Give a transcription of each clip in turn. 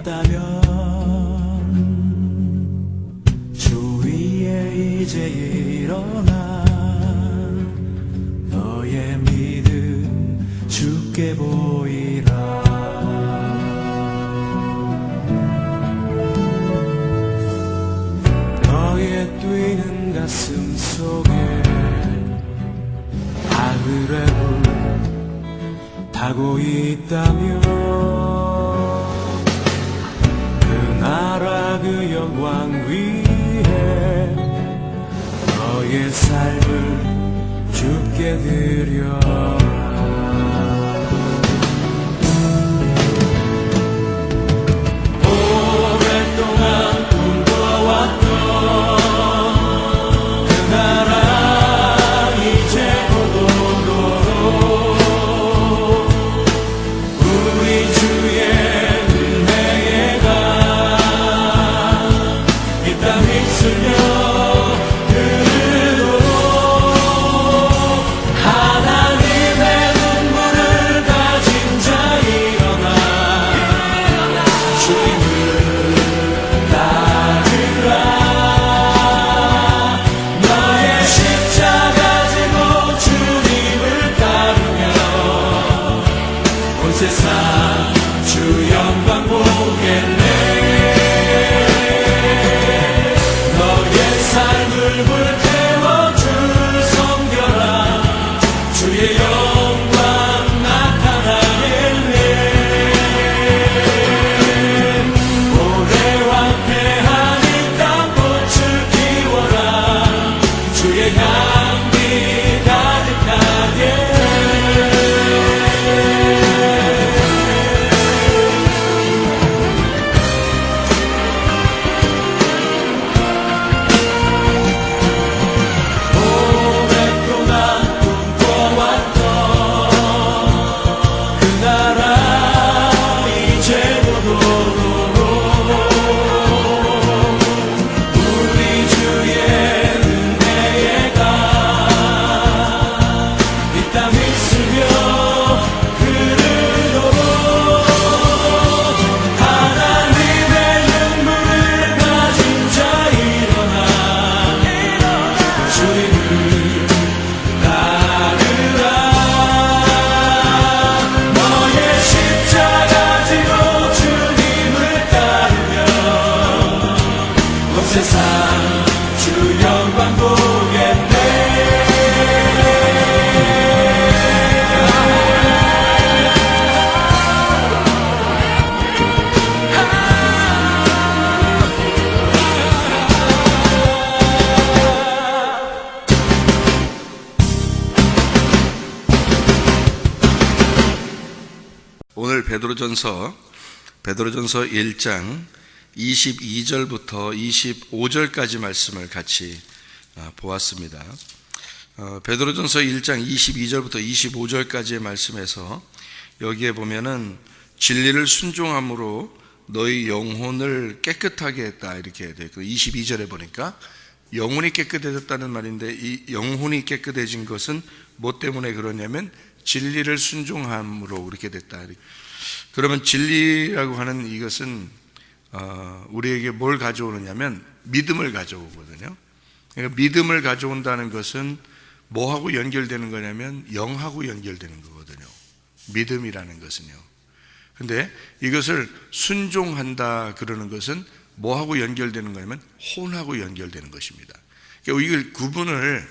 있다면 주 위에 이제 일어나 너의 믿음 주께 보이라. 너의 뛰는 가슴 속에 하늘의 불 타고 있다면 그 나라 그 영광 위에 너의 삶을 주께 드려라. 오랫동안 꿈꿔왔던 그 나라 이제 곧 오도록 우리 주의 은혜에 가 이 땅 휩쓸려 흐르도록 하나님의 눈물을 가진 자 일어나 주님을 따르라. 너의 십자가 지고 주님을 따르며 온 세상 주 영광 보겠네. 너의 삶을 불태워 주 섬겨라. 주의 영광 나타나겠네. 오래 황폐한 이 땅 꽃을 피워라. 주의 향기 가득하게. 오랫동안 꿈꿔왔던 그 나라 이제 곧 오도록 우리 주의 은혜에 가 이 땅 휩쓸며 흐르도록 하나님의 눈물을 가진 자 일어나 주님을 따르라. 너의 십자가 지고 주님을 따르며 온 세상 주 영광 보겠네. 오늘 베드로전서 1장 22절부터 25절까지 말씀을 같이 보았습니다. 베드로전서 1장 22절부터 25절까지의 말씀에서 여기에 보면은 진리를 순종함으로 너희 영혼을 깨끗하게 했다 이렇게 되어 있고, 22절에 보니까 영혼이 깨끗해졌다는 말인데 이 영혼이 깨끗해진 것은 뭐 때문에 그러냐면 진리를 순종함으로 그렇게 됐다. 그러면 진리라고 하는 이것은 우리에게 뭘 가져오느냐면 믿음을 가져오거든요. 그러니까 믿음을 가져온다는 것은 뭐하고 연결되는 거냐면 영하고 연결되는 거거든요. 믿음이라는 것은요. 근데 이것을 순종한다 그러는 것은 뭐하고 연결되는 거냐면 혼하고 연결되는 것입니다. 그러니까 이걸 구분을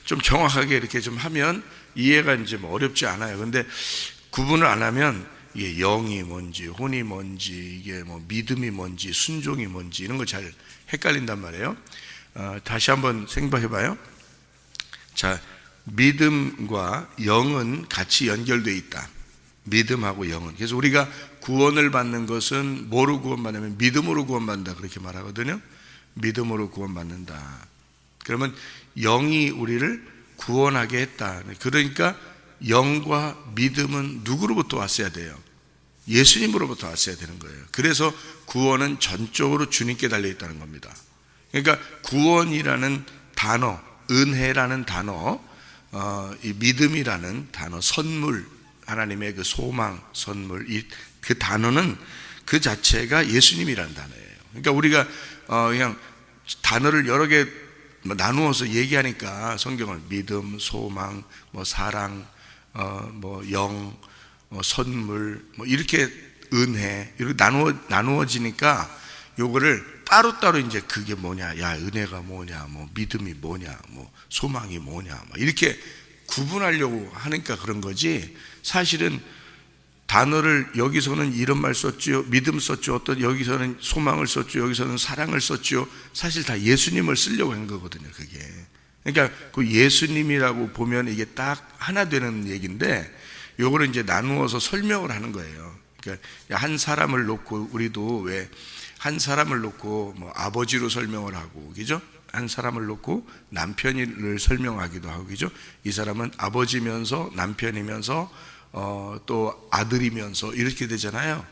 좀 정확하게 이렇게 좀 하면 이해가 이제 뭐 어렵지 않아요. 근데 구분을 안 하면 이게 영이 뭔지, 혼이 뭔지, 이게 뭐 믿음이 뭔지, 순종이 뭔지 이런 거 잘 헷갈린단 말이에요. 다시 한번 생각해봐요. 자, 믿음과 영은 같이 연결되어 있다. 믿음하고 영은. 그래서 우리가 구원을 받는 것은 뭐로 구원받냐면 믿음으로 구원받는다 그렇게 말하거든요. 믿음으로 구원받는다. 그러면 영이 우리를 구원하게 했다. 그러니까 영과 믿음은 누구로부터 왔어야 돼요? 예수님으로부터 왔어야 되는 거예요. 그래서 구원은 전적으로 주님께 달려있다는 겁니다. 그러니까 구원이라는 단어, 은혜라는 단어, 이 믿음이라는 단어, 선물, 하나님의 그 소망, 선물, 그 단어는 그 자체가 예수님이라는 단어예요. 그러니까 우리가 그냥 단어를 여러 개 나누어서 얘기하니까 성경을 믿음, 소망, 뭐 사랑, 뭐 영, 뭐 선물, 뭐 이렇게 은혜 이렇게 나누어지니까 요거를 따로따로 이제 그게 뭐냐, 야 은혜가 뭐냐, 뭐 믿음이 뭐냐, 뭐 소망이 뭐냐, 뭐 이렇게 구분하려고 하니까 그런 거지. 사실은 단어를 여기서는 이런 말 썼죠, 믿음 썼죠, 어떤 여기서는 소망을 썼죠, 여기서는 사랑을 썼죠. 사실 다 예수님을 쓰려고 한 거거든요. 그게 그러니까 그 예수님이라고 보면 이게 딱 하나 되는 얘기인데 요거를 이제 나누어서 설명을 하는 거예요. 그러니까 한 사람을 놓고 우리도 왜 한 사람을 놓고 뭐 아버지로 설명을 하고, 그죠? 한 사람을 놓고 남편을 설명하기도 하고, 그죠? 이 사람은 아버지면서 남편이면서 또 아들이면서 이렇게 되잖아요.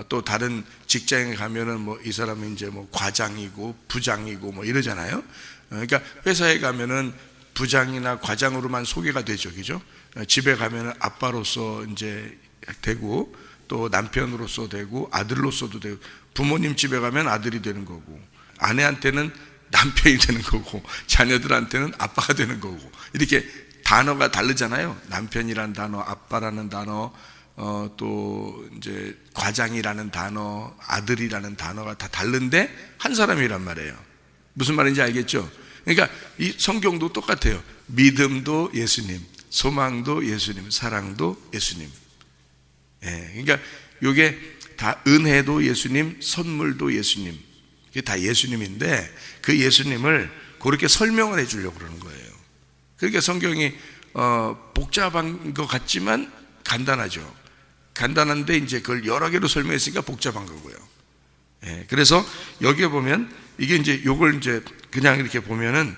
또 다른 직장에 가면은 뭐 이 사람은 이제 뭐 과장이고 부장이고 뭐 이러잖아요. 그러니까 회사에 가면은 부장이나 과장으로만 소개가 되죠, 그죠? 집에 가면은 아빠로서 이제 되고, 또 남편으로서 되고, 아들로서도 되고, 부모님 집에 가면 아들이 되는 거고, 아내한테는 남편이 되는 거고, 자녀들한테는 아빠가 되는 거고, 이렇게 단어가 다르잖아요. 남편이라는 단어, 아빠라는 단어, 또 이제 과장이라는 단어, 아들이라는 단어가 다 다른데 한 사람이란 말이에요. 무슨 말인지 알겠죠? 그러니까 이 성경도 똑같아요. 믿음도 예수님, 소망도 예수님, 사랑도 예수님. 예, 그러니까 이게 다 은혜도 예수님, 선물도 예수님, 이게 다 예수님인데 그 예수님을 그렇게 설명을 해주려고 그러는 거예요. 그러니까 성경이 복잡한 것 같지만 간단하죠. 간단한데 이제 그걸 여러 개로 설명했으니까 복잡한 거고요. 예, 그래서 여기에 보면 이게 이제 요걸 이제 그냥 이렇게 보면은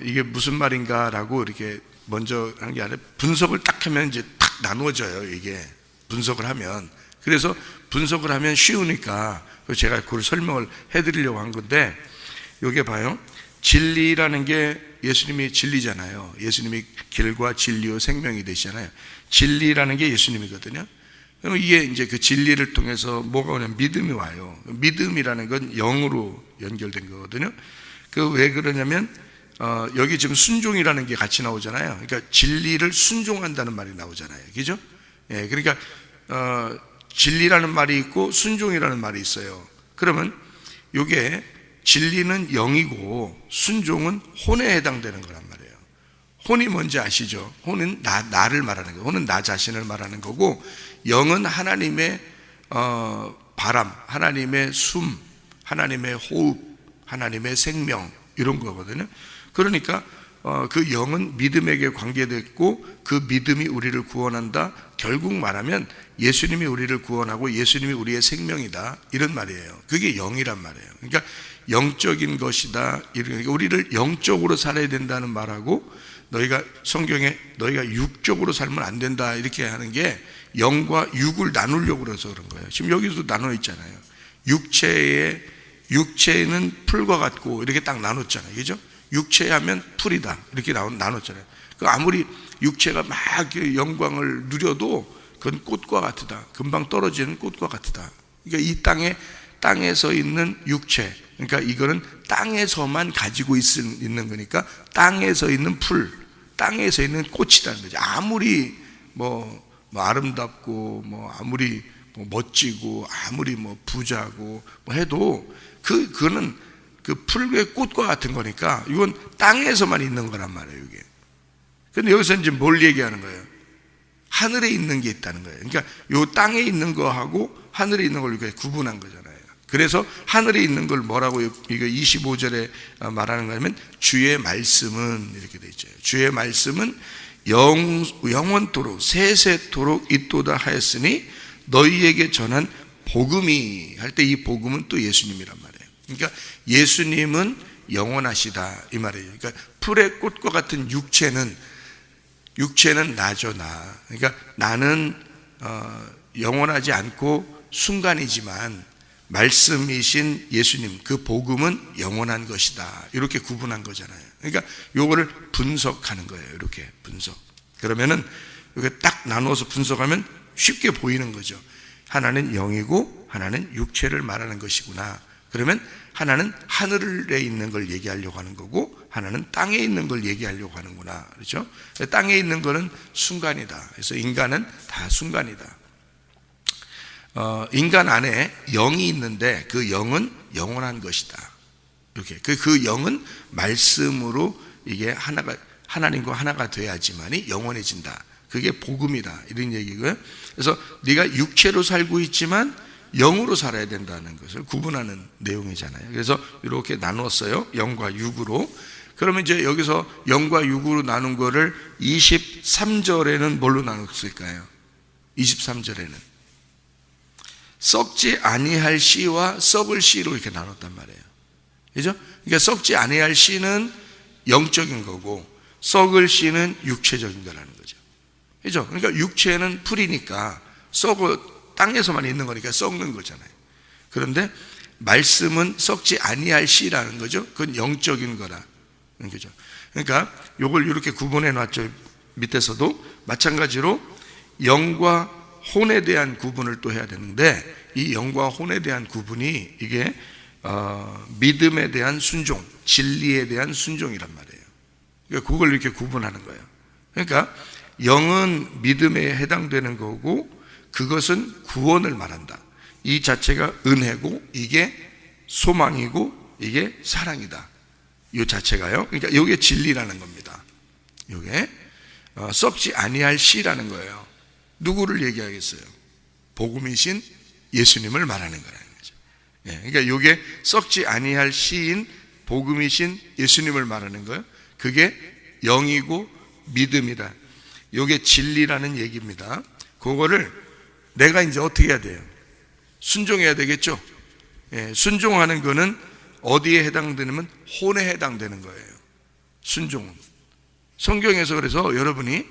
이게 무슨 말인가라고 이렇게 먼저 하는 게 아니라 분석을 딱 하면 이제 딱 나누어져요. 이게 분석을 하면. 그래서 분석을 하면 쉬우니까 제가 그걸 설명을 해드리려고 한 건데, 여기 봐요. 진리라는 게 예수님이 진리잖아요. 예수님이 길과 진리요 생명이 되시잖아요. 진리라는 게 예수님이거든요. 그럼 이게 이제 그 진리를 통해서 뭐가 오냐면 믿음이 와요. 믿음이라는 건 영으로 연결된 거거든요. 그 왜 그러냐면 여기 지금 순종이라는 게 같이 나오잖아요. 그러니까 진리를 순종한다는 말이 나오잖아요. 그죠? 예, 그러니까 진리라는 말이 있고 순종이라는 말이 있어요. 그러면 이게 진리는 영이고 순종은 혼에 해당되는 거란 말이에요. 혼이 뭔지 아시죠? 혼은 나를 말하는 거예요. 혼은 나 자신을 말하는 거고, 영은 하나님의 바람, 하나님의 숨, 하나님의 호흡, 하나님의 생명, 이런 거거든요. 그러니까 그 영은 믿음에게 관계됐고 그 믿음이 우리를 구원한다. 결국 말하면 예수님이 우리를 구원하고 예수님이 우리의 생명이다, 이런 말이에요. 그게 영이란 말이에요. 그러니까 영적인 것이다. 그러니까 우리를 영적으로 살아야 된다는 말하고, 너희가 성경에 너희가 육적으로 살면 안 된다 이렇게 하는 게 영과 육을 나누려고 그래서 그런 거예요. 지금 여기서 나눠 있잖아요. 육체는 풀과 같고 이렇게 딱 나눴잖아요. 그죠? 육체하면 풀이다 이렇게 나눴잖아요. 그 아무리 육체가 막 영광을 누려도 그건 꽃과 같으다. 금방 떨어지는 꽃과 같으다. 그러니까 이 땅에서 있는 육체, 그러니까 이거는 땅에서만 가지고 있는 거니까 땅에서 있는 풀, 땅에서 있는 꽃이라는 거죠. 아무리 뭐 아름답고 뭐 아무리 뭐 멋지고 아무리 뭐 부자고 뭐 해도 그거는 그 풀의 꽃과 같은 거니까 이건 땅에서만 있는 거란 말이에요, 이게. 근데 여기서 이제 뭘 얘기하는 거예요? 하늘에 있는 게 있다는 거예요. 그러니까 요 땅에 있는 거하고 하늘에 있는 걸 이렇게 구분한 거잖아요. 그래서 하늘에 있는 걸 뭐라고 이거 25절에 말하는 거냐면 주의 말씀은 이렇게 돼 있죠. 주의 말씀은 영원토록 세세토록 있도다 하였으니 너희에게 전한 복음이, 할 때 이 복음은 또 예수님이란 말이에요. 그러니까 예수님은 영원하시다 이 말이에요. 그러니까 풀의 꽃과 같은 육체는 나죠, 나. 그러니까 나는 영원하지 않고 순간이지만 말씀이신 예수님, 그 복음은 영원한 것이다. 이렇게 구분한 거잖아요. 그러니까 요거를 분석하는 거예요. 이렇게 분석. 그러면은 이렇게 딱 나누어서 분석하면 쉽게 보이는 거죠. 하나는 영이고 하나는 육체를 말하는 것이구나. 그러면 하나는 하늘에 있는 걸 얘기하려고 하는 거고 하나는 땅에 있는 걸 얘기하려고 하는구나. 그렇죠? 땅에 있는 거는 순간이다. 그래서 인간은 다 순간이다. 인간 안에 영이 있는데 그 영은 영원한 것이다. 이렇게 그 영은 말씀으로 이게 하나님과 하나가 돼야지만이 영원해진다. 그게 복음이다. 이런 얘기고요. 그래서 네가 육체로 살고 있지만 영으로 살아야 된다는 것을 구분하는 내용이잖아요. 그래서 이렇게 나눴어요. 영과 육으로. 그러면 이제 여기서 영과 육으로 나눈 거를 23절에는 뭘로 나눴을까요? 23절에는 썩지 아니할 씨와 썩을 씨로 이렇게 나눴단 말이에요. 그죠? 그러니까 썩지 아니할 씨는 영적인 거고 썩을 씨는 육체적인 거라는 거죠. 그죠? 그러니까 육체는 풀이니까 땅에서만 있는 거니까 썩는 거잖아요. 그런데 말씀은 썩지 아니할 씨라는 거죠. 그건 영적인 거라는 거죠. 그러니까 이걸 이렇게 구분해 놨죠. 밑에서도 마찬가지로 영과 혼에 대한 구분을 또 해야 되는데 이 영과 혼에 대한 구분이 이게 믿음에 대한 순종, 진리에 대한 순종이란 말이에요. 그러니까 그걸 이렇게 구분하는 거예요. 그러니까 영은 믿음에 해당되는 거고 그것은 구원을 말한다. 이 자체가 은혜고 이게 소망이고 이게 사랑이다. 이 자체가요. 그러니까 이게 진리라는 겁니다. 이게 썩지 아니할 씨라는 거예요. 누구를 얘기하겠어요? 복음이신 예수님을 말하는 거라는 거죠. 그러니까 이게 썩지 아니할 씨인 복음이신 예수님을 말하는 거예요. 그게 영이고 믿음이다. 이게 진리라는 얘기입니다. 그거를 내가 이제 어떻게 해야 돼요? 순종해야 되겠죠? 순종하는 거는 어디에 해당되냐면 혼에 해당되는 거예요. 순종은. 성경에서 그래서 여러분이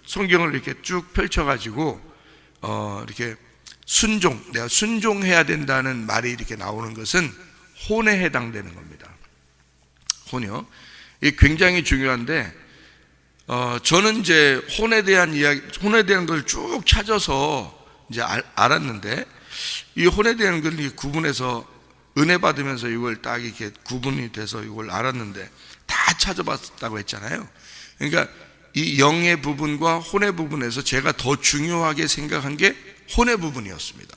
성경을 이렇게 쭉 펼쳐가지고 이렇게 내가 순종해야 된다는 말이 이렇게 나오는 것은 혼에 해당되는 겁니다. 혼이요. 이게 굉장히 중요한데 저는 이제 혼에 대한 걸 쭉 찾아서 이제 알았는데 이 혼에 대한 걸 구분해서 은혜 받으면서 이걸 딱 이렇게 구분이 돼서 이걸 알았는데 다 찾아봤다고 했잖아요. 그러니까 이 영의 부분과 혼의 부분에서 제가 더 중요하게 생각한 게 혼의 부분이었습니다.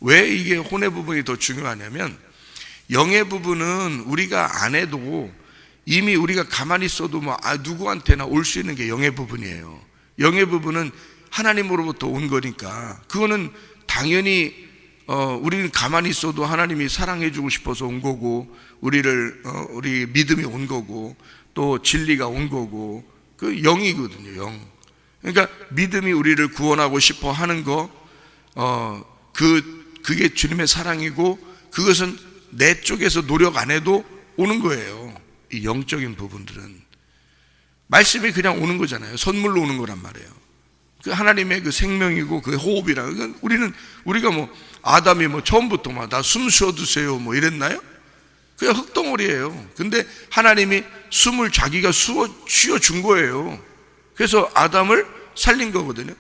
왜 이게 혼의 부분이 더 중요하냐면 영의 부분은 우리가 안 해도 이미 우리가 가만히 있어도 누구한테나 올 수 있는 게 영의 부분이에요. 영의 부분은 하나님으로부터 온 거니까 그거는 당연히 우리는 가만히 있어도 하나님이 사랑해 주고 싶어서 온 거고 우리 믿음이 온 거고 또 진리가 온 거고 그 영이거든요. 영. 그러니까 믿음이 우리를 구원하고 싶어 하는 거 그게 주님의 사랑이고 그것은 내 쪽에서 노력 안 해도 오는 거예요. 이 영적인 부분들은 말씀이 그냥 오는 거잖아요. 선물로 오는 거란 말이에요. 그 하나님의 그 생명이고 그 호흡이라. 우리가 아담이 처음부터 나 숨 쉬어두세요 이랬나요? 그냥 흙덩어리예요. 근데 하나님이 숨을 자기가 쉬어준 거예요. 그래서 아담을 살린 거거든요.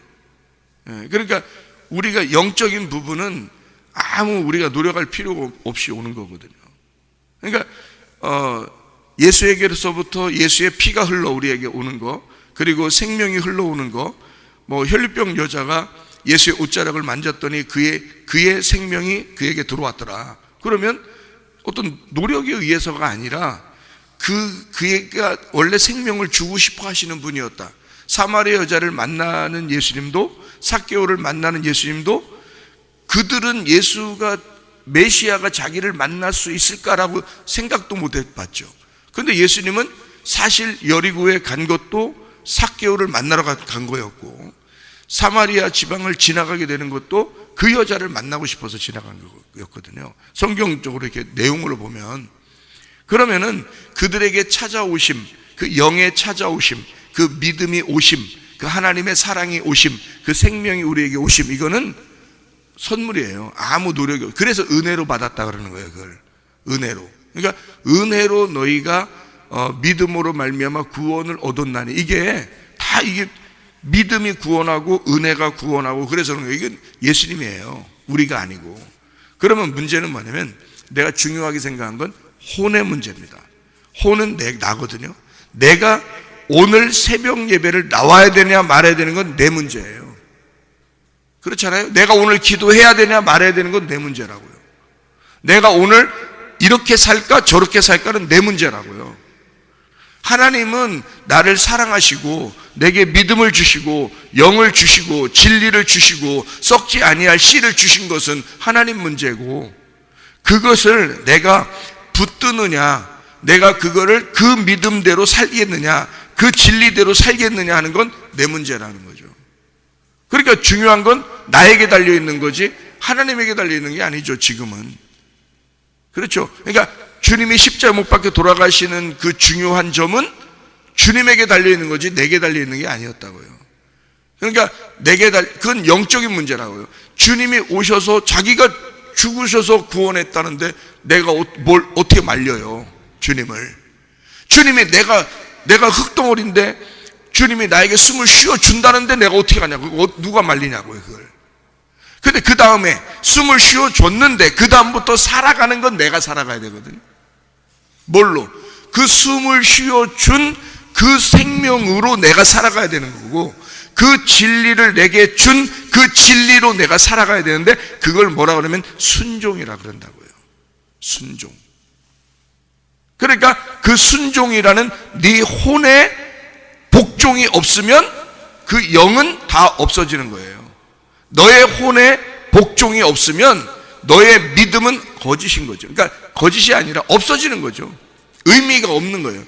그러니까 우리가 영적인 부분은 아무 우리가 노력할 필요 없이 오는 거거든요. 그러니까 예수에게로서부터 예수의 피가 흘러 우리에게 오는 거, 그리고 생명이 흘러오는 거, 혈류병 여자가 예수의 옷자락을 만졌더니 그의 생명이 그에게 들어왔더라. 그러면 어떤 노력에 의해서가 아니라 그가 원래 생명을 주고 싶어 하시는 분이었다. 사마리아 여자를 만나는 예수님도, 삭개오를 만나는 예수님도 그들은 예수가 메시아가 자기를 만날 수 있을까라고 생각도 못 해봤죠. 그런데 예수님은 사실 여리고에 간 것도 삭개오를 만나러 간 거였고, 사마리아 지방을 지나가게 되는 것도 그 여자를 만나고 싶어서 지나간 거였거든요. 성경적으로 이렇게 내용으로 보면. 그러면은 그들에게 찾아오심, 그 영의 찾아오심, 그 믿음이 오심, 그 하나님의 사랑이 오심, 그 생명이 우리에게 오심, 이거는 선물이에요. 아무 노력이 없어요. 그래서 은혜로 받았다 그러는 거예요. 그걸 은혜로. 그러니까 은혜로 너희가 믿음으로 말미암아 구원을 얻었나니, 이게 믿음이 구원하고 은혜가 구원하고, 그래서 그런 거예요. 이건 예수님이에요. 우리가 아니고. 그러면 문제는 뭐냐면 내가 중요하게 생각한 건 혼의 문제입니다. 혼은 나거든요. 내가 오늘 새벽 예배를 나와야 되냐 말아야 되는 건 내 문제예요. 그렇잖아요. 내가 오늘 기도해야 되냐 말아야 되는 건 내 문제라고요. 내가 오늘 이렇게 살까 저렇게 살까는 내 문제라고요. 하나님은 나를 사랑하시고 내게 믿음을 주시고 영을 주시고 진리를 주시고 썩지 아니할 씨를 주신 것은 하나님 문제고, 그것을 내가 붙드느냐, 내가 그거를 그 믿음대로 살겠느냐, 그 진리대로 살겠느냐 하는 건 내 문제라는 거죠. 그러니까 중요한 건 나에게 달려있는 거지 하나님에게 달려있는 게 아니죠, 지금은. 그렇죠. 그러니까 주님이 십자가 못 박혀 돌아가시는 그 중요한 점은 주님에게 달려있는 거지 내게 달려있는 게 아니었다고요. 그러니까 그건 영적인 문제라고요. 주님이 오셔서 자기가 죽으셔서 구원했다는데 내가 뭘 어떻게 말려요, 주님을. 주님이 내가 흙덩어리인데 주님이 나에게 숨을 쉬어준다는데 내가 어떻게 하냐고. 누가 말리냐고요, 그걸. 근데 그 다음에 숨을 쉬어줬는데 그 다음부터 살아가는 건 내가 살아가야 되거든요. 뭘로? 그 숨을 쉬어준 그 생명으로 내가 살아가야 되는 거고, 그 진리를 내게 준 그 진리로 내가 살아가야 되는데, 그걸 뭐라 그러면 순종이라 그런다고요. 순종. 그러니까 그 순종이라는 네 혼에 복종이 없으면 그 영은 다 없어지는 거예요. 너의 혼에 복종이 없으면 너의 믿음은 거짓인 거죠. 그러니까 거짓이 아니라 없어지는 거죠. 의미가 없는 거예요.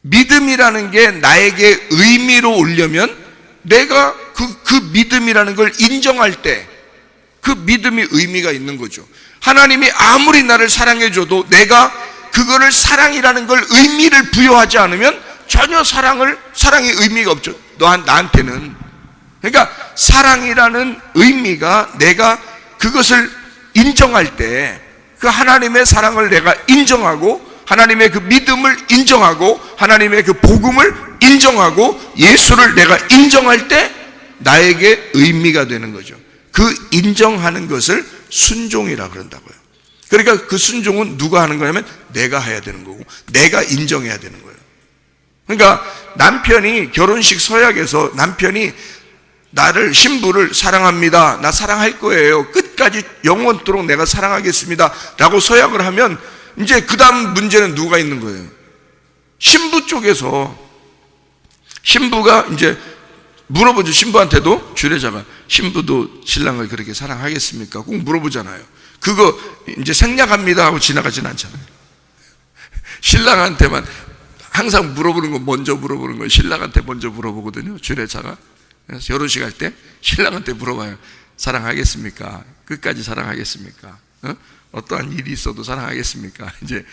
믿음이라는 게 나에게 의미로 오려면 내가 그 믿음이라는 걸 인정할 때 그 믿음이 의미가 있는 거죠. 하나님이 아무리 나를 사랑해줘도 내가 그거를 사랑이라는 걸 의미를 부여하지 않으면 전혀 사랑의 의미가 없죠, 나한테는. 그러니까 사랑이라는 의미가 내가 그것을 인정할 때, 그 하나님의 사랑을 내가 인정하고 하나님의 그 믿음을 인정하고 하나님의 그 복음을 인정하고 예수를 내가 인정할 때 나에게 의미가 되는 거죠. 그 인정하는 것을 순종이라 그런다고요. 그러니까 그 순종은 누가 하는 거냐면 내가 해야 되는 거고 내가 인정해야 되는 거예요. 그러니까 남편이 결혼식 서약에서 남편이 신부를 사랑합니다, 나 사랑할 거예요, 끝까지 영원토록 내가 사랑하겠습니다 라고 서약을 하면 이제 그 다음 문제는 누가 있는 거예요? 신부 쪽에서. 신부가 이제 물어보죠. 신부한테도 주례자가 신부도 신랑을 그렇게 사랑하겠습니까? 꼭 물어보잖아요. 그거 이제 생략합니다 하고 지나가진 않잖아요. 신랑한테만 항상 물어보는 거, 먼저 물어보는 거 신랑한테 먼저 물어보거든요, 주례자가. 그래서 결혼식 할 때 신랑한테 물어봐요. 사랑하겠습니까? 끝까지 사랑하겠습니까? 어떠한 일이 있어도 사랑하겠습니까? 이제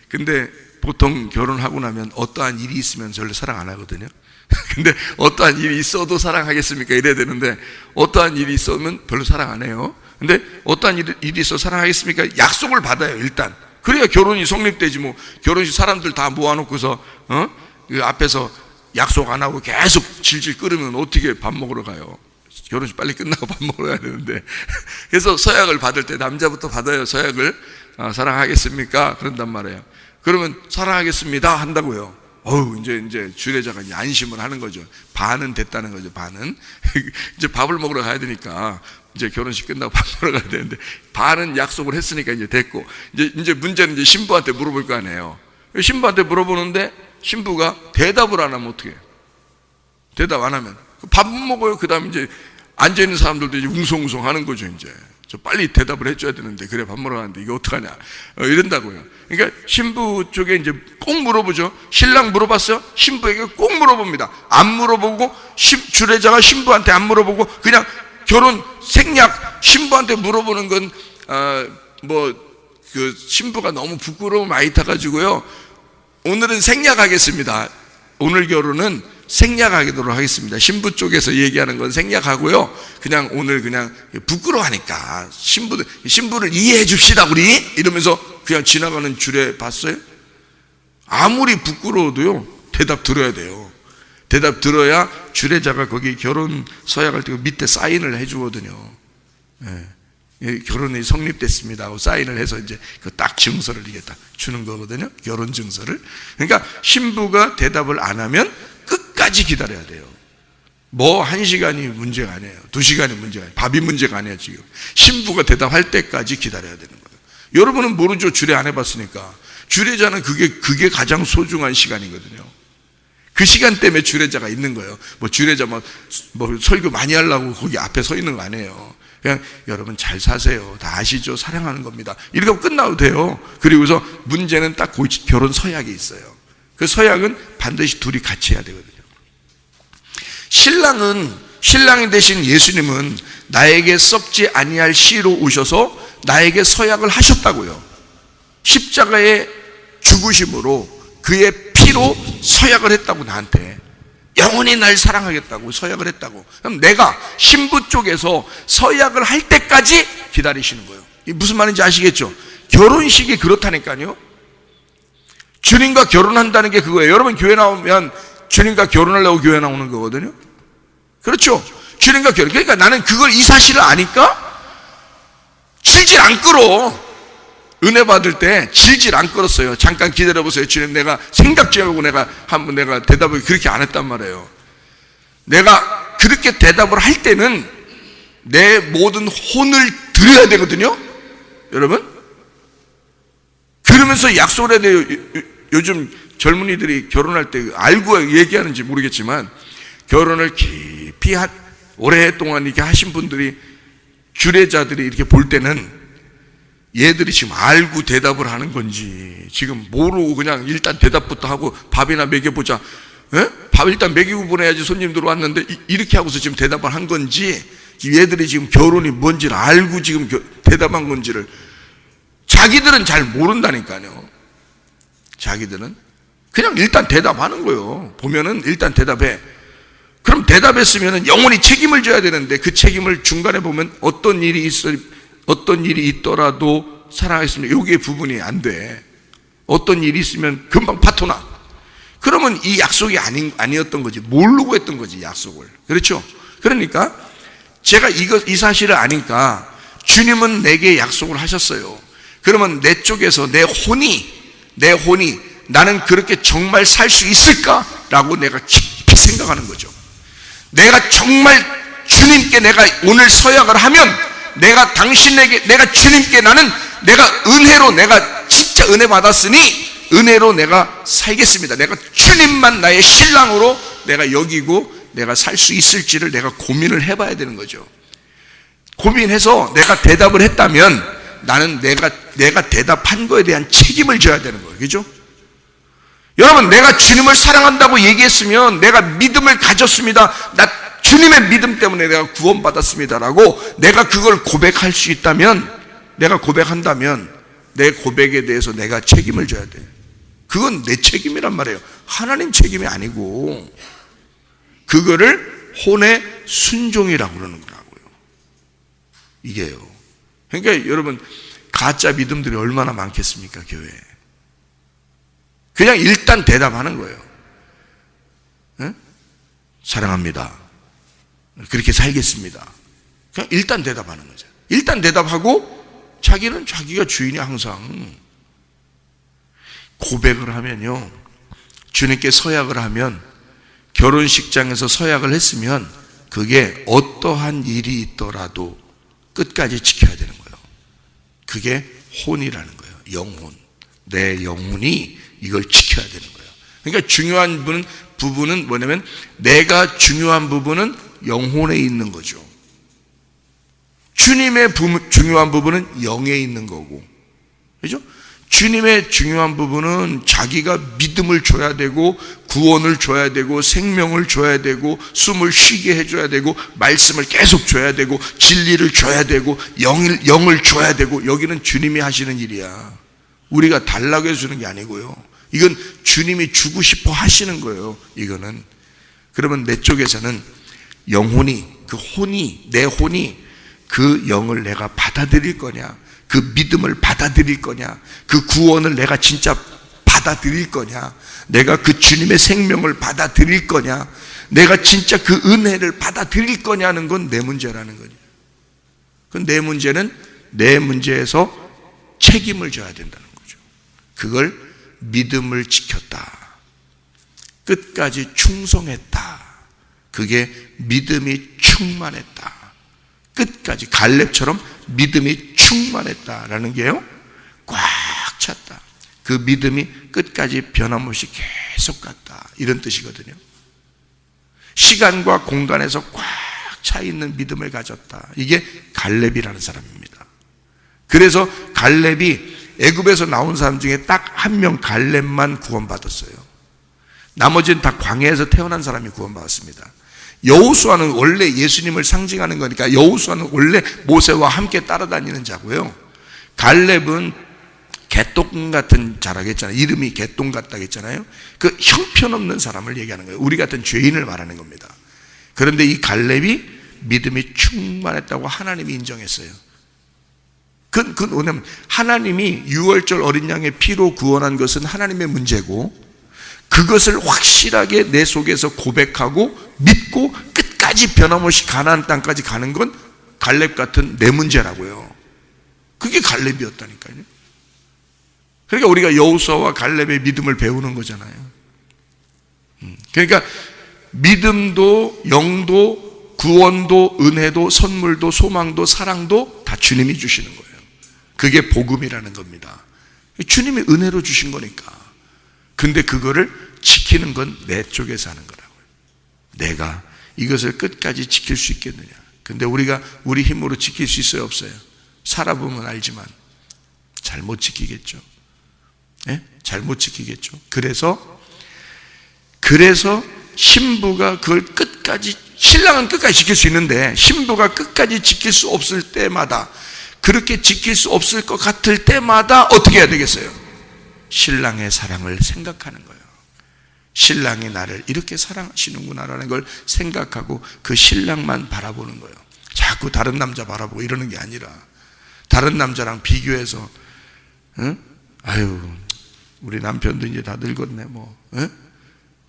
근데 보통 결혼하고 나면 어떠한 일이 있으면 별로 사랑 안 하거든요. 근데 어떠한 일이 있어도 사랑하겠습니까? 이래야 되는데 어떠한 일이 있으면 별로 사랑 안 해요. 근데 어떠한 일이 있어 사랑하겠습니까? 약속을 받아요, 일단. 그래야 결혼이 성립되지. 뭐 결혼식 사람들 다 모아놓고서 그 앞에서 약속 안 하고 계속 질질 끓으면 어떻게 밥 먹으러 가요? 결혼식 빨리 끝나고 밥 먹으러 가야 되는데. 그래서 서약을 받을 때 남자부터 받아요, 서약을. 사랑하겠습니까? 그런단 말이에요. 그러면 사랑하겠습니다 한다고요. 이제 주례자가 이제 안심을 하는 거죠. 반은 됐다는 거죠, 반은. 이제 밥을 먹으러 가야 되니까, 이제 결혼식 끝나고 밥 먹으러 가야 되는데, 반은 약속을 했으니까 이제 됐고, 이제 문제는 이제 신부한테 물어볼 거 아니에요. 신부한테 물어보는데, 신부가 대답을 안 하면 어떡해요? 대답 안 하면. 밥 먹어요. 그 다음에 이제 앉아있는 사람들도 이제 웅성웅성 하는 거죠, 이제. 저 빨리 대답을 해줘야 되는데, 그래, 밥 먹으러 가는데, 이거 어떡하냐. 이런다고요. 그러니까 신부 쪽에 이제 꼭 물어보죠. 신랑 물어봤어요? 신부에게 꼭 물어봅니다. 안 물어보고, 주례자가 신부한테 안 물어보고, 그냥 결혼 생략, 신부한테 물어보는 건, 신부가 너무 부끄러움 많이 타가지고요. 오늘은 생략하겠습니다. 오늘 결혼은 생략하도록 하겠습니다. 신부 쪽에서 얘기하는 건 생략하고요. 그냥 오늘 그냥 부끄러워하니까 신부를 이해해 줍시다 우리, 이러면서 그냥 지나가는 주례 봤어요? 아무리 부끄러워도요 대답 들어야 돼요. 대답 들어야 주례자가 거기 결혼 서약할 때 밑에 사인을 해 주거든요. 결혼이 성립됐습니다 하고 사인을 해서 이제 그 딱 증서를 이게 딱 주는 거거든요. 결혼 증서를. 그러니까 신부가 대답을 안 하면 끝까지 기다려야 돼요. 뭐 1시간이 문제가 아니에요. 2시간이 문제가 아니에요. 밥이 문제가 아니에요. 지금 신부가 대답할 때까지 기다려야 되는 거예요. 여러분은 모르죠. 주례 안 해봤으니까. 주례자는 그게 가장 소중한 시간이거든요. 그 시간 때문에 주례자가 있는 거예요. 뭐 주례자 뭐 설교 많이 하려고 거기 앞에 서 있는 거 아니에요. 그냥 여러분 잘 사세요. 다 아시죠? 사랑하는 겁니다. 이렇게 하고 끝나도 돼요. 그리고서 문제는 딱 결혼 서약이 있어요. 그 서약은 반드시 둘이 같이 해야 되거든요. 신랑이 되신 예수님은 나에게 썩지 아니할 씨로 오셔서 나에게 서약을 하셨다고요. 십자가의 죽으심으로 그의 피로 서약을 했다고, 나한테 영원히 날 사랑하겠다고 서약을 했다고. 그럼 내가 신부 쪽에서 서약을 할 때까지 기다리시는 거예요. 이게 무슨 말인지 아시겠죠? 결혼식이 그렇다니까요. 주님과 결혼한다는 게 그거예요. 여러분 교회 나오면 주님과 결혼하려고 교회 나오는 거거든요. 그렇죠? 주님과 결혼. 그러니까 나는 이 사실을 아니까 질질 안 끌어. 은혜 받을 때 질질 안 끌었어요. 잠깐 기다려보세요. 주님, 내가 생각 좀 하고 내가 대답을 그렇게 안 했단 말이에요. 내가 그렇게 대답을 할 때는 내 모든 혼을 드려야 되거든요. 여러분, 그러면서 약속을 해야 돼요. 요즘 젊은이들이 결혼할 때 알고 얘기하는지 모르겠지만 결혼을 깊이 오랫동안 이렇게 하신 분들이, 주례자들이 이렇게 볼 때는 얘들이 지금 알고 대답을 하는 건지 지금 모르고 그냥 일단 대답부터 하고 밥이나 먹여보자, 밥 일단 먹이고 보내야지 손님들 왔는데 이렇게 하고서 지금 대답을 한 건지, 얘들이 지금 결혼이 뭔지를 알고 지금 대답한 건지를 자기들은 잘 모른다니까요. 자기들은 그냥 일단 대답하는 거예요. 보면은 일단 대답해. 그럼 대답했으면 영원히 책임을 져야 되는데 그 책임을 중간에 보면 어떤 일이 있더라도 사랑하겠습니다. 여기에 부분이 안 돼. 어떤 일이 있으면 금방 파토나. 그러면 이 약속이 아니었던 거지. 모르고 했던 거지, 약속을. 그렇죠? 그러니까 제가 이 사실을 아니까 주님은 내게 약속을 하셨어요. 그러면 내 쪽에서 내 혼이 나는 그렇게 정말 살 수 있을까라고 내가 깊이 생각하는 거죠. 내가 정말 주님께 내가 오늘 서약을 하면 내가 주님께 내가 은혜로, 내가 진짜 은혜 받았으니 은혜로 내가 살겠습니다. 내가 주님만 나의 신랑으로 내가 여기고 내가 살 수 있을지를 내가 고민을 해봐야 되는 거죠. 고민해서 내가 대답을 했다면 나는 내가 대답한 거에 대한 책임을 져야 되는 거예요. 그죠? 여러분, 내가 주님을 사랑한다고 얘기했으면, 내가 믿음을 가졌습니다, 나 주님의 믿음 때문에 내가 구원받았습니다라고 내가 그걸 고백할 수 있다면, 내가 고백한다면 내 고백에 대해서 내가 책임을 져야 돼. 그건 내 책임이란 말이에요. 하나님 책임이 아니고, 그거를 혼의 순종이라고 그러는 거라고요. 이게요. 그러니까 여러분, 가짜 믿음들이 얼마나 많겠습니까, 교회에. 그냥 일단 대답하는 거예요. 사랑합니다. 그렇게 살겠습니다. 그냥 일단 대답하는 거죠. 일단 대답하고 자기는 자기가 주인이 항상. 고백을 하면요, 주님께 서약을 하면, 결혼식장에서 서약을 했으면 그게 어떠한 일이 있더라도 끝까지 지켜야 되는 거예요. 그게 혼이라는 거예요. 영혼. 내 영혼이 이걸 지켜야 되는 거예요. 그러니까 중요한 부분은 뭐냐면, 내가 중요한 부분은 영혼에 있는 거죠. 주님의 중요한 부분은 영에 있는 거고, 그죠? 주님의 중요한 부분은 자기가 믿음을 줘야 되고, 구원을 줘야 되고, 생명을 줘야 되고, 숨을 쉬게 해줘야 되고, 말씀을 계속 줘야 되고, 진리를 줘야 되고, 영을 줘야 되고. 여기는 주님이 하시는 일이야. 우리가 달라고 해주는 게 아니고요. 이건 주님이 주고 싶어 하시는 거예요. 이거는. 그러면 내 쪽에서는 영혼이, 내 혼이 그 영을 내가 받아들일 거냐, 그 믿음을 받아들일 거냐, 그 구원을 내가 진짜 받아들일 거냐, 내가 그 주님의 생명을 받아들일 거냐, 내가 진짜 그 은혜를 받아들일 거냐는 건 내 문제라는 거죠. 내 문제는 내 문제에서 책임을 져야 된다는 거죠. 그걸 믿음을 지켰다. 끝까지 충성했다. 그게 믿음이 충만했다. 끝까지 갈렙처럼 믿음이 충만했다라는 게요, 꽉 찼다. 그 믿음이 끝까지 변함없이 계속 갔다, 이런 뜻이거든요. 시간과 공간에서 꽉 차 있는 믿음을 가졌다. 이게 갈렙이라는 사람입니다. 그래서 갈렙이 애굽에서 나온 사람 중에 딱 한 명 갈렙만 구원받았어요. 나머지는 다 광야에서 태어난 사람이 구원받았습니다. 여호수아는 원래 예수님을 상징하는 거니까 여호수아는 원래 모세와 함께 따라다니는 자고요. 갈렙은 개똥 같은 자라겠잖아요. 이름이 개똥 같다고 했잖아요. 그 형편없는 사람을 얘기하는 거예요. 우리 같은 죄인을 말하는 겁니다. 그런데 이 갈렙이 믿음이 충만했다고 하나님이 인정했어요. 그건 뭐냐면 하나님이 유월절 어린 양의 피로 구원한 것은 하나님의 문제고, 그것을 확실하게 내 속에서 고백하고 믿고 끝까지 변함없이 가나안 땅까지 가는 건 갈렙 같은 내 문제라고요. 그게 갈렙이었다니까요. 그러니까 우리가 여호수아와 갈렙의 믿음을 배우는 거잖아요. 그러니까 믿음도 영도 구원도 은혜도 선물도 소망도 사랑도 다 주님이 주시는 거예요. 그게 복음이라는 겁니다. 주님이 은혜로 주신 거니까. 근데 그거를 지키는 건 내 쪽에서 하는 거라고요. 내가 이것을 끝까지 지킬 수 있겠느냐. 근데 우리가 우리 힘으로 지킬 수 있어요, 없어요? 살아보면 알지만 잘 못 지키겠죠. 네? 잘 못 지키겠죠. 그래서 신부가 그걸 끝까지, 신랑은 끝까지 지킬 수 있는데 신부가 끝까지 지킬 수 없을 때마다, 그렇게 지킬 수 없을 것 같을 때마다 어떻게 해야 되겠어요? 신랑의 사랑을 생각하는 거예요. 신랑이 나를 이렇게 사랑하시는구나라는 걸 생각하고 그 신랑만 바라보는 거예요. 자꾸 다른 남자 바라보고 이러는 게 아니라, 다른 남자랑 비교해서 아유 우리 남편도 이제 다 늙었네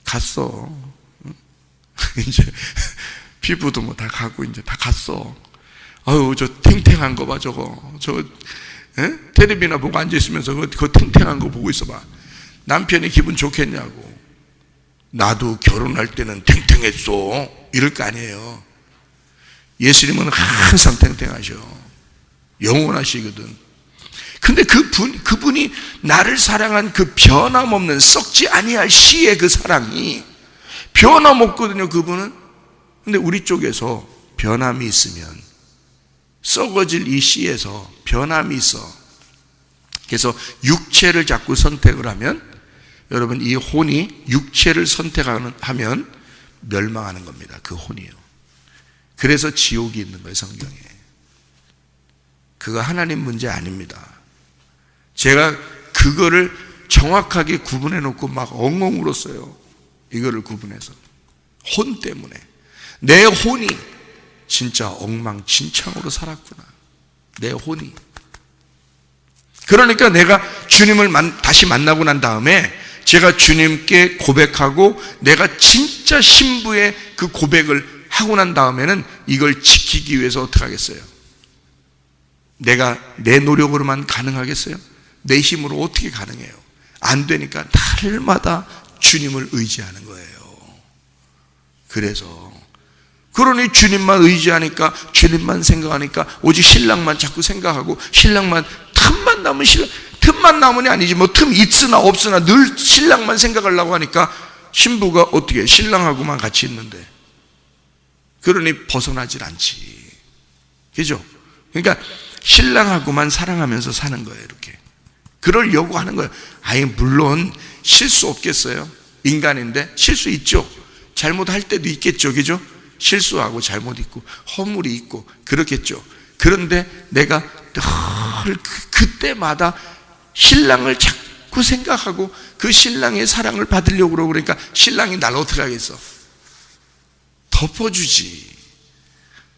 갔어. 이제 피부도 뭐 다 가고 이제 다 갔어. 아유 저 탱탱한 거 봐, 저거 텔레비나 보고 앉아있으면서 그 탱탱한 거 보고 있어봐. 남편이 기분 좋겠냐고. 나도 결혼할 때는 탱탱했어, 이럴 거 아니에요. 예수님은 항상 탱탱하셔. 영원하시거든. 근데 그분이 나를 사랑한 그 변함없는 썩지 아니할 씨의 그 사랑이 변함없거든요, 그분은. 근데 우리 쪽에서 변함이 있으면, 썩어질 이 씨에서 변함이 있어. 그래서 육체를 자꾸 선택을 하면, 여러분 이 혼이 육체를 선택하면 멸망하는 겁니다. 그 혼이요. 그래서 지옥이 있는 거예요, 성경에. 그거 하나님 문제 아닙니다. 제가 그거를 정확하게 구분해 놓고 막 엉엉 울었어요. 이거를 구분해서. 혼 때문에. 내 혼이 진짜 엉망진창으로 살았구나. 내 혼이. 그러니까 내가 주님을 다시 만나고 난 다음에 제가 주님께 고백하고 내가 진짜 신부의 그 고백을 하고 난 다음에는 이걸 지키기 위해서 어떻게 하겠어요? 내가 내 노력으로만 가능하겠어요? 내 힘으로 어떻게 가능해요? 안 되니까 날마다 주님을 의지하는 거예요. 그러니 주님만 의지하니까, 주님만 생각하니까 오직 신랑만 자꾸 생각하고, 신랑만 틈만 남으면 틈만 남으니 아니지 뭐 틈 있으나 없으나 늘 신랑만 생각하려고 하니까 신부가 어떻게 신랑하고만 같이 있는데, 그러니 벗어나질 않지. 그죠? 그러니까 신랑하고만 사랑하면서 사는 거예요. 이렇게 그러려고 하는 거예요. 아예 물론 실수 없겠어요? 인간인데 실수 있죠. 잘못할 때도 있겠죠. 그죠? 실수하고 잘못 있고 허물이 있고 그렇겠죠. 그런데 내가 늘 그때마다 신랑을 자꾸 생각하고 그 신랑의 사랑을 받으려고 그러니까 신랑이 날 어떻게 하겠어? 덮어주지.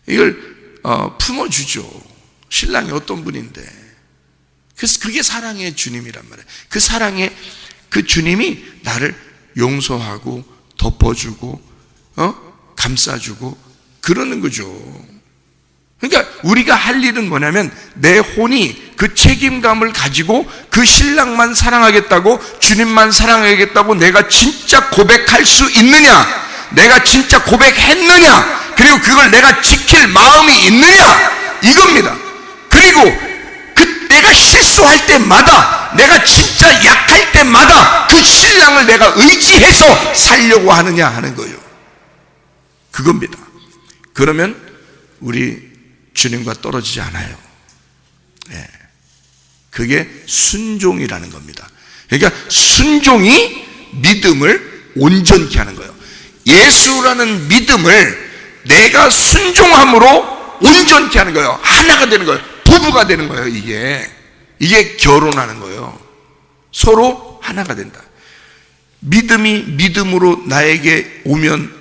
이걸 품어주죠. 신랑이 어떤 분인데. 그래서 그게 사랑의 주님이란 말이에요. 그 사랑의 그 주님이 나를 용서하고 덮어주고 감싸주고 그러는 거죠. 그러니까 우리가 할 일은 뭐냐면 내 혼이 그 책임감을 가지고 그 신랑만 사랑하겠다고, 주님만 사랑하겠다고 내가 진짜 고백할 수 있느냐, 내가 진짜 고백했느냐, 그리고 그걸 내가 지킬 마음이 있느냐, 이겁니다. 그리고 내가 실수할 때마다, 내가 진짜 약할 때마다 그 신랑을 내가 의지해서 살려고 하느냐 하는 거예요. 그겁니다. 그러면 우리 주님과 떨어지지 않아요. 예. 그게 순종이라는 겁니다. 그러니까 순종이 믿음을 온전케 하는 거예요. 예수라는 믿음을 내가 순종함으로 온전케 하는 거예요. 하나가 되는 거예요. 부부가 되는 거예요. 이게 결혼하는 거예요. 서로 하나가 된다. 믿음이 믿음으로 나에게 오면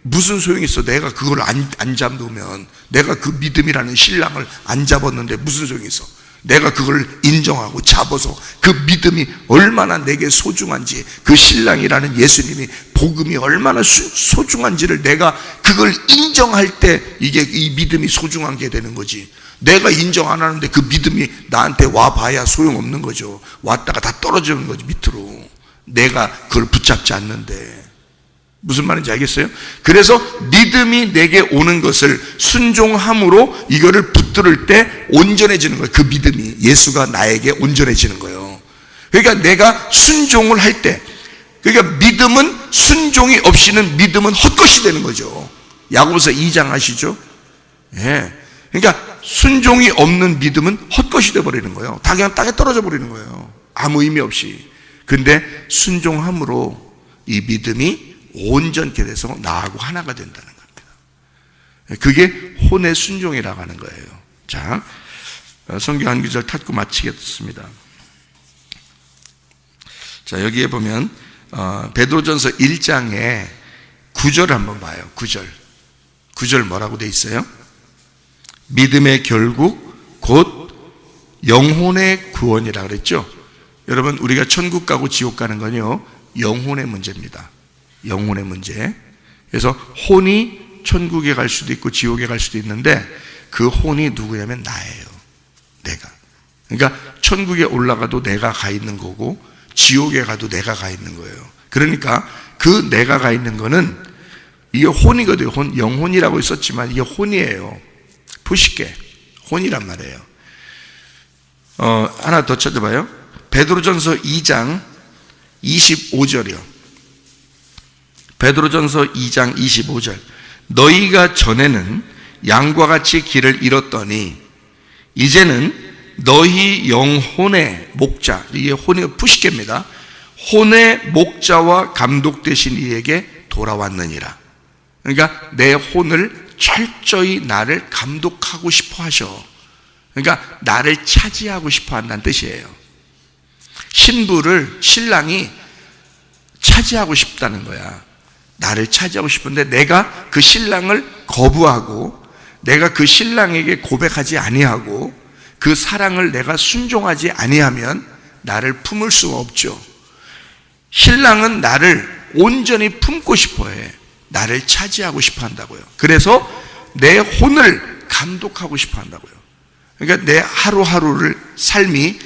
무슨 소용이 있어? 내가 그걸 안 잡으면, 내가 그 믿음이라는 신랑을 안 잡았는데 무슨 소용이 있어? 내가 그걸 인정하고 잡아서 그 믿음이 얼마나 내게 소중한지, 그 신랑이라는 예수님이 복음이 얼마나 소중한지를 내가 그걸 인정할 때 이게 이 믿음이 소중한 게 되는 거지. 내가 인정 안 하는데 그 믿음이 나한테 와봐야 소용없는 거죠. 왔다가 다 떨어지는 거지, 밑으로. 내가 그걸 붙잡지 않는데. 무슨 말인지 알겠어요? 그래서 믿음이 내게 오는 것을 순종함으로 이거를 붙들을 때 온전해지는 거예요. 그 믿음이, 예수가 나에게 온전해지는 거예요. 그러니까 내가 순종을 할 때, 그러니까 믿음은, 순종이 없이는 믿음은 헛것이 되는 거죠. 야고보서 2장 아시죠? 예. 그러니까 순종이 없는 믿음은 헛것이 되어버리는 거예요. 다 그냥 땅에 떨어져 버리는 거예요. 아무 의미 없이. 근데 순종함으로 이 믿음이 온전케 돼서 나하고 하나가 된다는 겁니다. 그게 혼의 순종이라고 하는 거예요. 자, 성경 한 구절 탁구 마치겠습니다. 자, 여기에 보면 베드로전서 1장에 9절을 한번 봐요. 9절 뭐라고 돼 있어요? 믿음의 결국 곧 영혼의 구원이라고 그랬죠. 여러분, 우리가 천국 가고 지옥 가는 건요, 영혼의 문제입니다. 영혼의 문제. 그래서 혼이 천국에 갈 수도 있고 지옥에 갈 수도 있는데, 그 혼이 누구냐면 나예요. 내가. 그러니까 천국에 올라가도 내가 가 있는 거고, 지옥에 가도 내가 가 있는 거예요. 그러니까 그 내가 가 있는 거는 이게 혼이거든요. 영혼이라고 있었지만 이게 혼이에요. 푸시게 혼이란 말이에요. 하나 더 찾아봐요. 베드로전서 2장 25절이요. 베드로전서 2장 25절. 너희가 전에는 양과 같이 길을 잃었더니 이제는 너희 영혼의 목자, 이게 혼의 푸시케입니다. 혼의 목자와 감독 되신 이에게 돌아왔느니라. 그러니까 내 혼을 철저히 나를 감독하고 싶어 하셔. 그러니까 나를 차지하고 싶어 한다는 뜻이에요. 신부를 신랑이 차지하고 싶다는 거야. 나를 차지하고 싶은데 내가 그 신랑을 거부하고, 내가 그 신랑에게 고백하지 아니하고, 그 사랑을 내가 순종하지 아니하면 나를 품을 수가 없죠. 신랑은 나를 온전히 품고 싶어 해. 나를 차지하고 싶어 한다고요. 그래서 내 혼을 감독하고 싶어 한다고요. 그러니까 내 하루하루를 삶이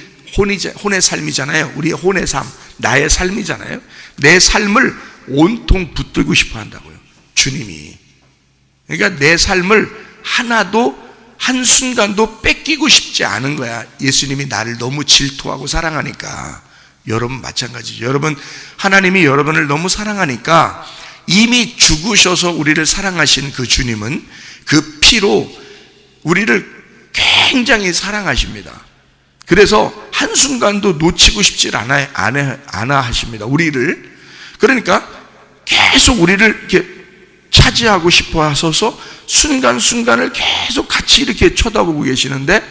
혼의 삶이잖아요. 우리의 혼의 삶, 나의 삶이잖아요. 내 삶을 온통 붙들고 싶어 한다고요. 주님이. 그러니까 내 삶을 하나도 한순간도 뺏기고 싶지 않은 거야. 예수님이 나를 너무 질투하고 사랑하니까. 여러분 마찬가지죠. 여러분, 하나님이 여러분을 너무 사랑하니까 이미 죽으셔서 우리를 사랑하신 그 주님은 그 피로 우리를 굉장히 사랑하십니다. 그래서 한순간도 놓치고 싶지 않아 하십니다. 우리를. 그러니까 계속 우리를 이렇게 차지하고 싶어 하셔서 순간순간을 계속 같이 이렇게 쳐다보고 계시는데,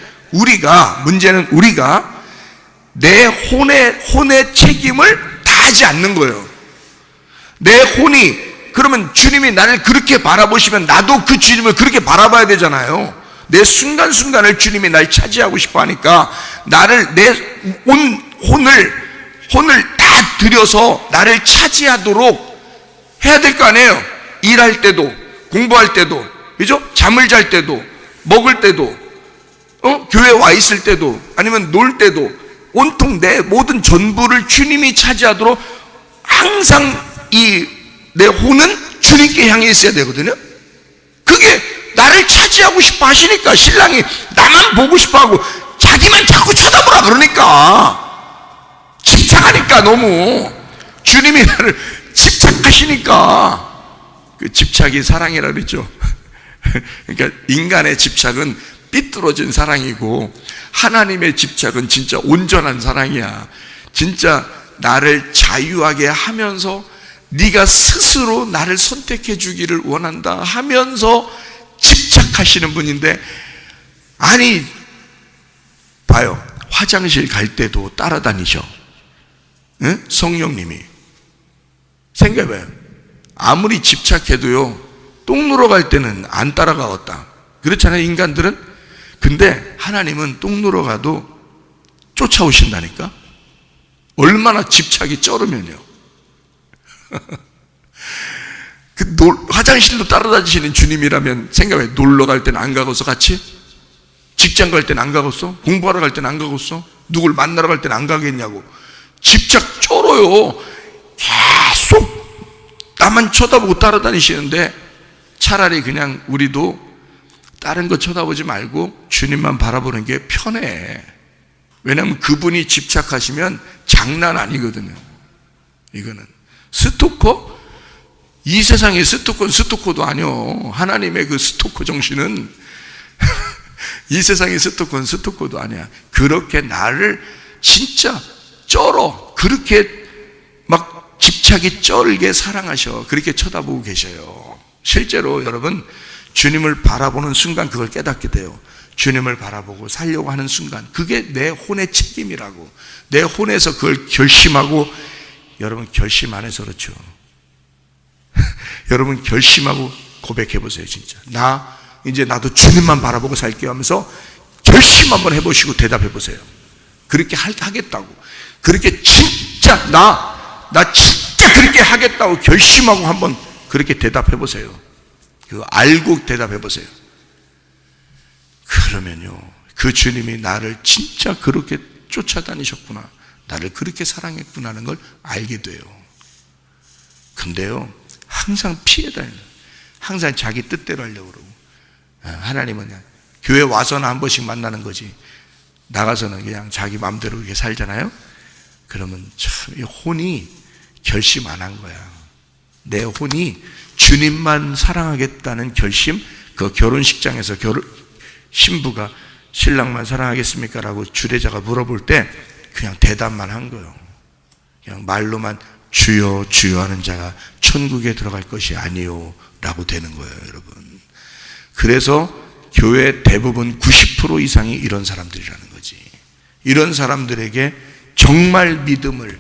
문제는 우리가 내 혼의 책임을 다하지 않는 거예요. 내 혼이, 그러면 주님이 나를 그렇게 바라보시면 나도 그 주님을 그렇게 바라봐야 되잖아요. 내 순간순간을 주님이 날 차지하고 싶어 하니까 내 혼을 다 들여서 나를 차지하도록 해야 될 거 아니에요. 일할 때도, 공부할 때도, 그죠? 잠을 잘 때도, 먹을 때도, 교회 와 있을 때도, 아니면 놀 때도 온통 내 모든 전부를 주님이 차지하도록 항상 내 혼은 주님께 향해 있어야 되거든요. 그게 나를 차지하고 싶어 하시니까 신랑이 나만 보고 싶어 하고 자기만 자꾸 쳐다보라 그러니까, 집착하니까, 너무 주님이 나를 집착하시니까. 그 집착이 사랑이라 그랬죠. 그러니까 인간의 집착은 삐뚤어진 사랑이고 하나님의 집착은 진짜 온전한 사랑이야. 진짜 나를 자유하게 하면서 네가 스스로 나를 선택해 주기를 원한다 하면서 집착하시는 분인데, 아니 봐요, 화장실 갈 때도 따라다니셔. 응? 성령님이 생각해봐요. 아무리 집착해도요, 똥 누러 갈 때는 안 따라가겠다, 그렇잖아요, 인간들은. 근데 하나님은 똥 누러 가도 쫓아오신다니까. 얼마나 집착이 쩔으면요. 화장실로 따라다니시는 주님이라면 생각해. 놀러 갈 때는 안 가고서 같이? 직장 갈 때는 안 가겠어? 공부하러 갈 때는 안 가겠어? 누굴 만나러 갈 때는 안 가겠냐고. 집착 쩔어요. 계속 나만 쳐다보고 따라다니시는데, 차라리 그냥 우리도 다른 거 쳐다보지 말고 주님만 바라보는 게 편해. 왜냐하면 그분이 집착하시면 장난 아니거든요. 이거는 스토커? 이 세상의 스토커는 스토커도 아니요. 하나님의 그 스토커 정신은 이 세상의 스토커는 스토커도 아니야. 그렇게 나를 진짜 쩔어. 그렇게 막 집착이 쩔게 사랑하셔. 그렇게 쳐다보고 계셔요. 실제로 여러분, 주님을 바라보는 순간 그걸 깨닫게 돼요. 주님을 바라보고 살려고 하는 순간, 그게 내 혼의 책임이라고. 내 혼에서 그걸 결심하고, 여러분 결심 안 해서 그렇죠. 여러분 결심하고 고백해 보세요. 진짜 이제 나도 주님만 바라보고 살게요 하면서 결심 한번 해보시고 대답해 보세요. 그렇게 하겠다고. 그렇게 진짜 나 진짜 그렇게 하겠다고 결심하고 한번 그렇게 대답해 보세요. 그거 알고 대답해 보세요. 그러면요, 그 주님이 나를 진짜 그렇게 쫓아다니셨구나, 나를 그렇게 사랑했구나 하는 걸 알게 돼요. 근데요, 항상 피해 다니는, 항상 자기 뜻대로 하려고 그러고. 하나님은 그냥 교회 와서는 한 번씩 만나는 거지, 나가서는 그냥 자기 마음대로 이렇게 살잖아요. 그러면 참 이 혼이 결심 안 한 거야. 내 혼이 주님만 사랑하겠다는 결심, 그 결혼식장에서 신부가 신랑만 사랑하겠습니까? 라고 주례자가 물어볼 때 그냥 대답만 한 거예요. 그냥 말로만 주여 주여 하는 자가 천국에 들어갈 것이 아니요 라고 되는 거예요, 여러분. 그래서 교회 대부분 90% 이상이 이런 사람들이라는 거지. 이런 사람들에게 정말 믿음을,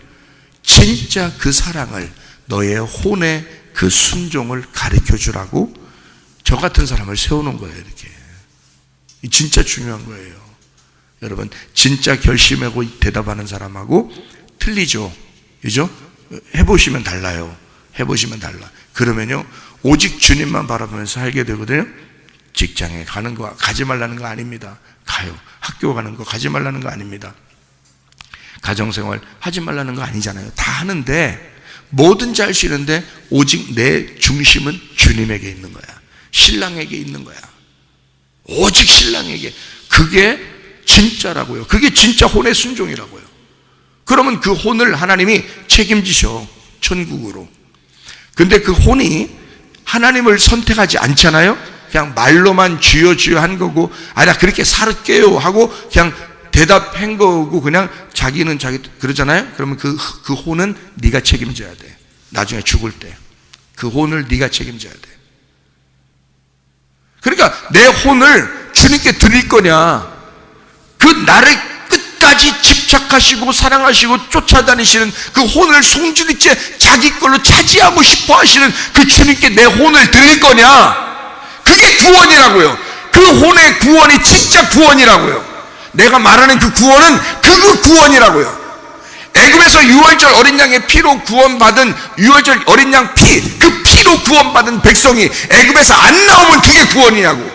진짜 그 사랑을, 너의 혼의 그 순종을 가르쳐 주라고 저 같은 사람을 세우는 거예요. 이렇게. 진짜 중요한 거예요. 여러분, 진짜 결심하고 대답하는 사람하고 틀리죠, 그죠? 해보시면 달라요. 해보시면 달라. 그러면요, 오직 주님만 바라보면서 살게 되거든요. 직장에 가는 거 가지 말라는 거 아닙니다. 가요. 학교 가는 거 가지 말라는 거 아닙니다. 가정생활 하지 말라는 거 아니잖아요. 다 하는데, 뭐든지 할 수 있는데 오직 내 중심은 주님에게 있는 거야. 신랑에게 있는 거야. 오직 신랑에게. 그게 진짜라고요. 그게 진짜 혼의 순종이라고요. 그러면 그 혼을 하나님이 책임지셔, 천국으로. 근데 그 혼이 하나님을 선택하지 않잖아요. 그냥 말로만 주여 주여 한 거고, 나 그렇게 살을게요 하고 그냥 대답한 거고, 그냥 자기는 자기 그러잖아요. 그러면 그 혼은 네가 책임져야 돼. 나중에 죽을 때 그 혼을 네가 책임져야 돼. 그러니까 내 혼을 주님께 드릴 거냐, 그 나를 끝까지 집착하시고 사랑하시고 쫓아다니시는 그 혼을 송두리째 자기 걸로 차지하고 싶어 하시는 그 주님께 내 혼을 드릴 거냐, 그게 구원이라고요. 그 혼의 구원이 진짜 구원이라고요. 내가 말하는 그 구원은 그 구원이라고요. 애굽에서 유월절 어린 양의 피로 구원받은, 유월절 어린 양 피, 그 피로 구원받은 백성이 애굽에서 안 나오면 그게 구원이냐고.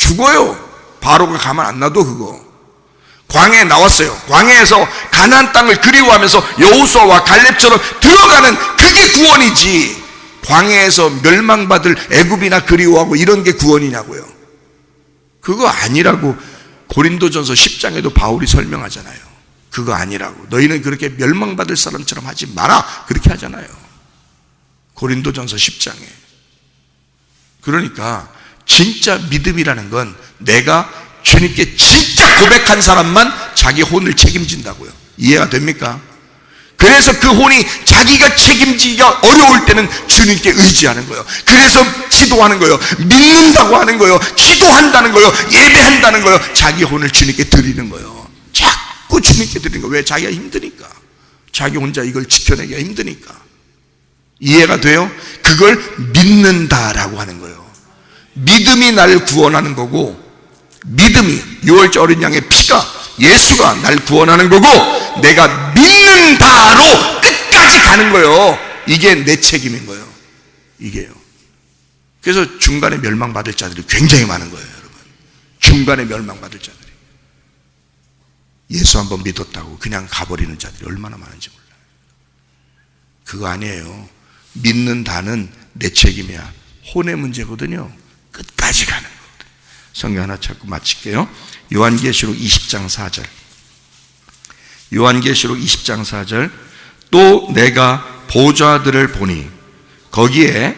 죽어요. 바로가 가만 안 놔둬. 그거 광야에 나왔어요. 광야에서 가나안 땅을 그리워하면서 여호수아와 갈렙처럼 들어가는 그게 구원이지, 광야에서 멸망받을 애굽이나 그리워하고 이런 게 구원이냐고요. 그거 아니라고 고린도전서 10장에도 바울이 설명하잖아요. 그거 아니라고. 너희는 그렇게 멸망받을 사람처럼 하지 마라, 그렇게 하잖아요, 고린도전서 10장에. 그러니까 진짜 믿음이라는 건 내가 주님께 진짜 고백한 사람만 자기 혼을 책임진다고요. 이해가 됩니까? 그래서 그 혼이 자기가 책임지기가 어려울 때는 주님께 의지하는 거예요. 그래서 기도하는 거예요. 믿는다고 하는 거예요. 기도한다는 거예요. 예배한다는 거예요. 자기 혼을 주님께 드리는 거예요. 자꾸 주님께 드리는 거예요. 왜? 자기가 힘드니까. 자기 혼자 이걸 지켜내기가 힘드니까. 이해가 돼요? 그걸 믿는다라고 하는 거예요. 믿음이 나를 구원하는 거고, 믿음이 유월절 어린 양의 피가, 예수가 날 구원하는 거고, 내가 믿는다로 끝까지 가는 거예요. 이게 내 책임인 거예요. 이게요. 그래서 중간에 멸망받을 자들이 굉장히 많은 거예요, 여러분. 중간에 멸망받을 자들이. 예수 한번 믿었다고 그냥 가버리는 자들이 얼마나 많은지 몰라요. 그거 아니에요. 믿는다는 내 책임이야. 혼의 문제거든요. 끝까지 가는 거거든요. 성경 하나 찾고 마칠게요. 요한계시록 20장 4절. 요한계시록 20장 4절. 또 내가 보좌들을 보니 거기에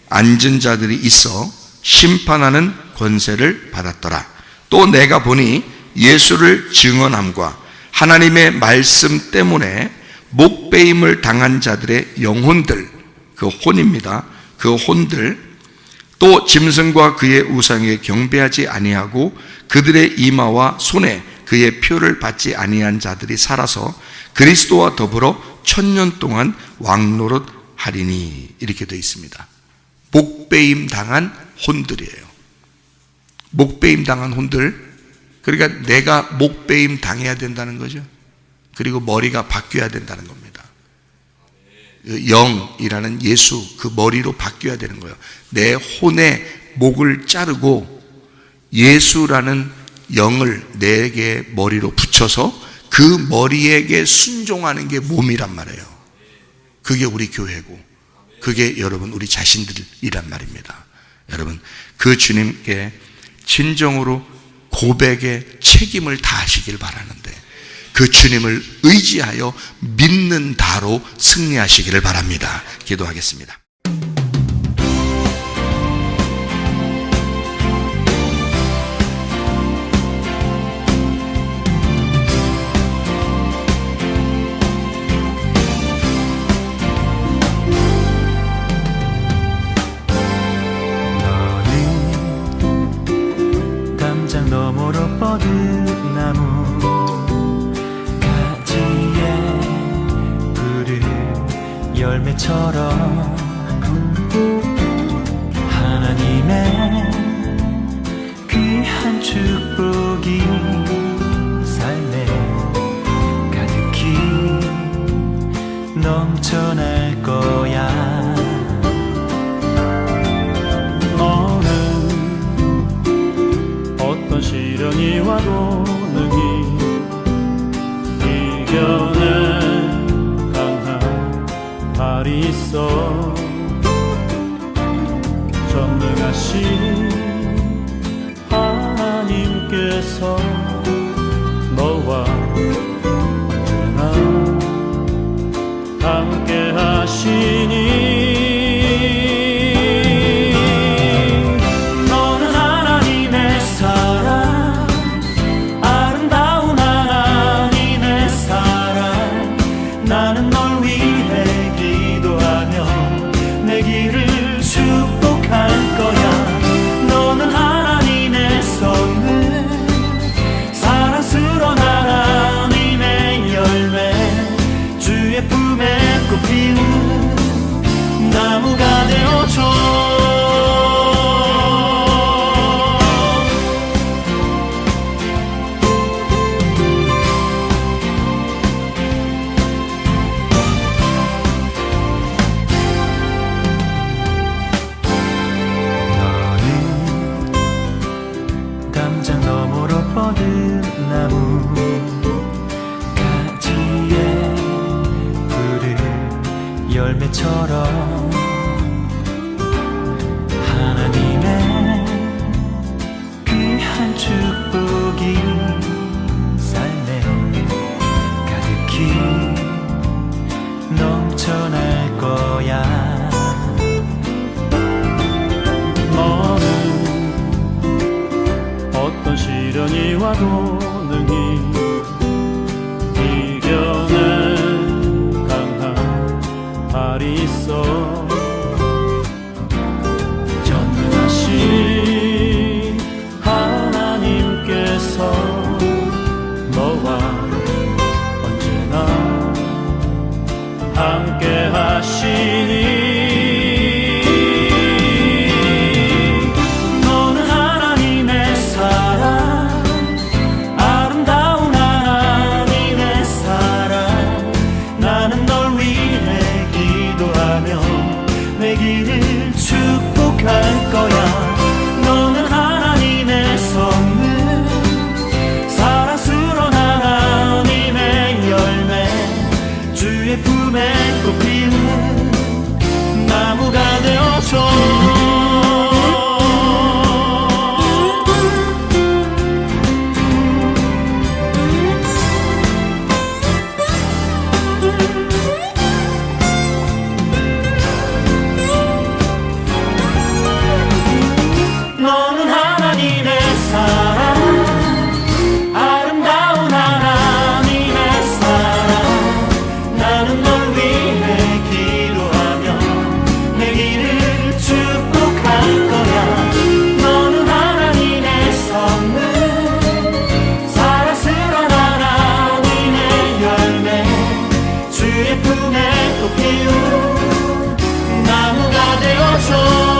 앉은 자들이 있어 심판하는 권세를 받았더라. 또 내가 보니 예수를 증언함과 하나님의 말씀 때문에 목배임을 당한 자들의 영혼들, 그 혼입니다. 그 혼들, 또 짐승과 그의 우상에 경배하지 아니하고 그들의 이마와 손에 그의 표를 받지 아니한 자들이 살아서 그리스도와 더불어 1000년 동안 왕노릇하리니, 이렇게 되어 있습니다. 목배임 당한 혼들이에요. 목배임 당한 혼들. 그러니까 내가 목배임 당해야 된다는 거죠. 그리고 머리가 바뀌어야 된다는 겁니다. 영이라는 예수, 그 머리로 바뀌어야 되는 거예요. 내 혼의 목을 자르고 예수라는 영을 내게 머리로 붙여서 그 머리에게 순종하는 게 몸이란 말이에요. 그게 우리 교회고, 그게 여러분 우리 자신들이란 말입니다. 여러분, 그 주님께 진정으로 고백의 책임을 다하시길 바라는데, 그 주님을 의지하여 믿는다로 승리하시기를 바랍니다. 기도하겠습니다. 너는 담장 너머로 뻗은 나무 열매처럼 하나님의 귀한 축복이 삶에 가득히 넘쳐날 거야. 너는 어떤 시련이 와도 능히 이겨내 발이 있어. 전능하신 하나님께서 너와 언제나 함께 하시니, 너는 하나님의 사랑, 아름다운 하나님의 사랑. 나는 널 위해 내 길을 축복할 거야. 너는 하나님의 선물, 사랑스러운 하나님의 열매, 주의 품에 꽃 피운 나무가 되어줘. 열매처럼 하나님의 귀한 축복이 삶에 가득히 넘쳐날 거야. 너는 어떤 시련이 와도 능히 이겨낸 강한 발이 있어. 전능하신 하나님께서 너와 언제나 함께 하시니 너는 하나님의 사랑, 아름다운 하나님의 사랑. 나는 널 위해 기도하며 내 길을 축복할 거야. 너는 하나님의 선물, 사랑스러운 하나님의 열매, 주의 품에 꽃 피우는 나무가 되어줘. 너는 하나님의 사랑, 아름다운 하나님의 사랑. 나는 널 위해 기도하며 내 길을 축복할 거야. 너는 하나님의 선물, 사랑스러운 하나님의 열매, 주의 품에 꽃 피운 나무가 되어줘.